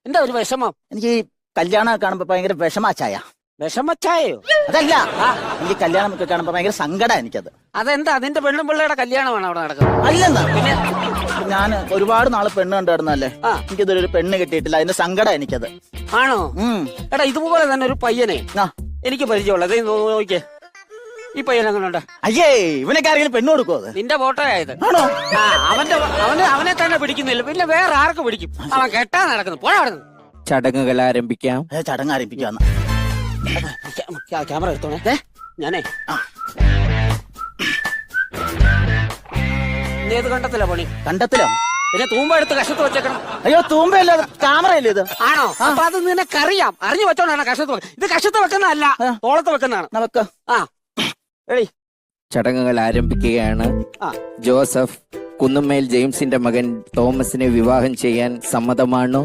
എന്താ ഒരു വിഷമം? എനിക്ക് ഈ കല്യാണം കാണുമ്പോ ഭയങ്കര വിഷമാച്ചായ. വിഷമച്ചായോ? അതല്ല, എനിക്ക് കല്യാണം ഒക്കെ കാണുമ്പോ ഭയങ്കര സങ്കടം എനിക്കത്. അതെന്താ നിന്റെ പെണ്ണും പിള്ളയുടെ കല്യാണമാണ് അവിടെ നടക്കുന്നത്? അല്ലെന്നാ, പിന്നെ ഞാൻ ഒരുപാട് നാള് പെണ്ണ് കണ്ടിരുന്നല്ലേ, എനിക്കിതൊരു പെണ്ണ് കിട്ടിയിട്ടില്ല, അതിന്റെ സങ്കടം എനിക്കത്. ആണോ? എടാ ഇതുപോലെ തന്നെ ഒരു പയ്യനെ എനിക്ക് പരിചയമുള്ളത്. നോക്കിയേ, ഈ പയ്യൻ എങ്ങനെയുണ്ട്? അയ്യേ, ഇവനൊക്കെ ആരെങ്കിലും പെണ്ണ് കൊടുക്കുമോ? അത് നിന്റെ ഫോട്ടോയായത്. ആണോ? അവനെ തന്നെ പിടിക്കുന്നില്ല, പിന്നെ വേറെ ആർക്ക് പിടിക്കും? അവൻ കെട്ടാൻ നടക്കുന്നു. പോഴ നടന്നു. ചടങ്ങുകൾ ആരംഭിക്കാം. ചടങ്ങ് ആരംഭിക്കാന്ന്. ക്യാമറ എടുത്തോണേ. ഞാനേ ഏത് കണ്ടത്തില്ല പണി? കണ്ടത്തിലോ? പിന്നെ തൂമ്പ എടുത്ത് കഷത്ത് വെച്ചേക്കണം. അയ്യോ, തൂമ്പയല്ല, ക്യാമറയല്ലേ ഇത്? ആണോ? അപ്പൊ അത് നിനക്കറിയാം, അറിഞ്ഞു വെച്ചോണ്ടാണ് കഷത്ത്. ഇത് കഷത്ത് വെക്കുന്നതല്ല, തോളത്ത് വെക്കുന്നതാണ്. നമുക്ക് ചടങ്ങുകൾ ആരംഭിക്കുകയാണ്. ജോസഫ് കുന്നുമ്മേൽ ജെയിംസിന്റെ മകൻ തോമസിനെ വിവാഹം ചെയ്യാൻ സമ്മതമാണോ?